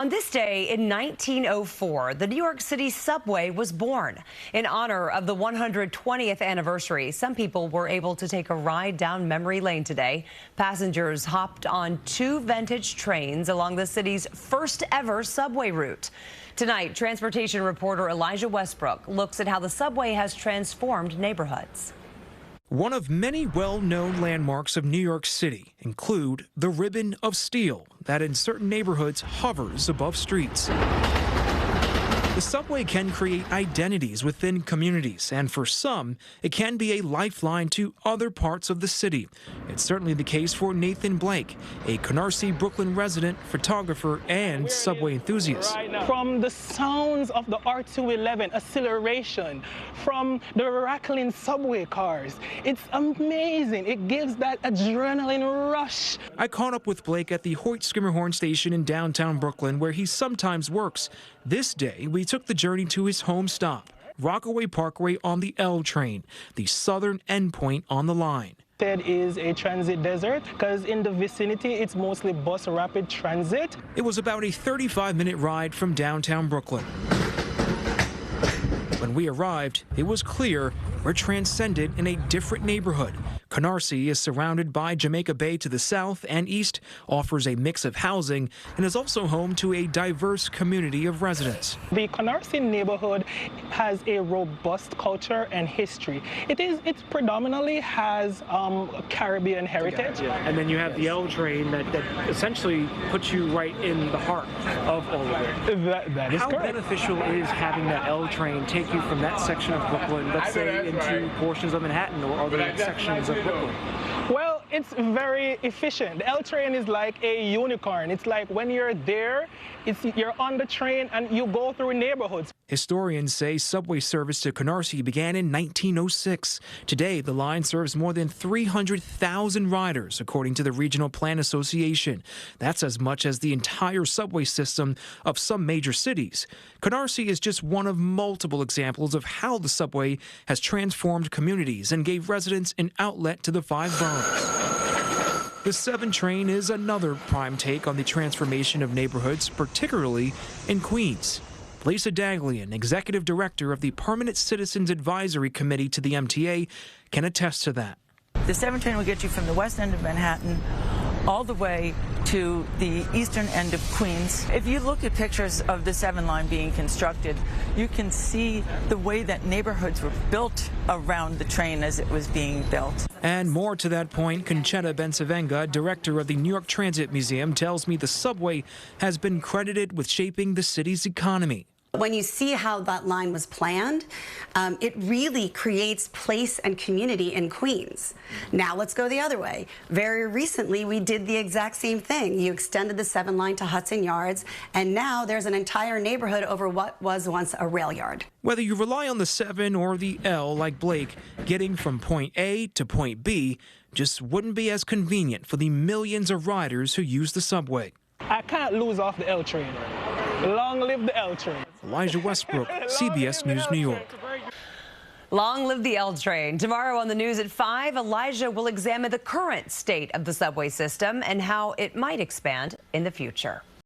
On this day in 1904, the New York City subway was born. In honor of the 120th anniversary, some people were able to take a ride down memory lane today. Passengers hopped on two vintage trains along the city's first ever subway route. Tonight, transportation reporter Elijah Westbrook looks at how the subway has transformed neighborhoods. One of many well-known landmarks of New York City include the ribbon of steel that in certain neighborhoods hovers above streets. The subway can create identities within communities, and for some, it can be a lifeline to other parts of the city. It's certainly the case for Nathan Blake, a Canarsie, Brooklyn resident, photographer, and subway enthusiast. From the sounds of the R211 acceleration, from the rattling subway cars, it's amazing. It gives that adrenaline rush. I caught up with Blake at the Hoyt-Schermerhorn station in downtown Brooklyn, where he sometimes works. This day, we took the journey to his home stop, Rockaway Parkway on the L train, the southern endpoint on the line. It is a transit desert because in the vicinity, it's mostly bus rapid transit. It was about a 35-minute ride from downtown Brooklyn. When we arrived, it was clear we're transcended in a different neighborhood. Canarsie is surrounded by Jamaica Bay to the south and east, offers a mix of housing, and is also home to a diverse community of residents. The Canarsie neighborhood has a robust culture and history. It predominantly has Caribbean heritage. And then you have the L train that essentially puts you right in the heart of all of it. That is correct. How beneficial is having that L train take you from that section of Brooklyn, let's say, into portions of Manhattan or other sections of Brooklyn? Well, it's very efficient. The L train is like a unicorn. It's like when you're there, you're on the train and you go through neighborhoods. Historians say subway service to Canarsie began in 1906. Today, the line serves more than 300,000 riders, according to the Regional Plan Association. That's as much as the entire subway system of some major cities. Canarsie is just one of multiple examples of how the subway has transformed communities and gave residents an outlet to the five boroughs. The 7 train is another prime take on the transformation of neighborhoods, particularly in Queens. Lisa Daglian, executive director of the Permanent Citizens Advisory Committee to the MTA, can attest to that. The 7 train will get you from the west end of Manhattan all the way to the eastern end of Queens. If you look at pictures of the 7 line being constructed, you can see the way that neighborhoods were built around the train as it was being built. And more to that point, Conchetta Bensavenga, director of the New York Transit Museum, tells me the subway has been credited with shaping the city's economy. When you see how that line was planned, it really creates place and community in Queens. Now let's go the other way. Very recently, we did the exact same thing. You extended the 7 line to Hudson Yards, and now there's an entire neighborhood over what was once a rail yard. Whether you rely on the 7 or the L like Blake, getting from point A to point B just wouldn't be as convenient for the millions of riders who use the subway. I can't lose off the L train. Long live the L train. Elijah Westbrook, CBS News New York. Long live the L train. Tomorrow on the news at 5, Elijah will examine the current state of the subway system and how it might expand in the future.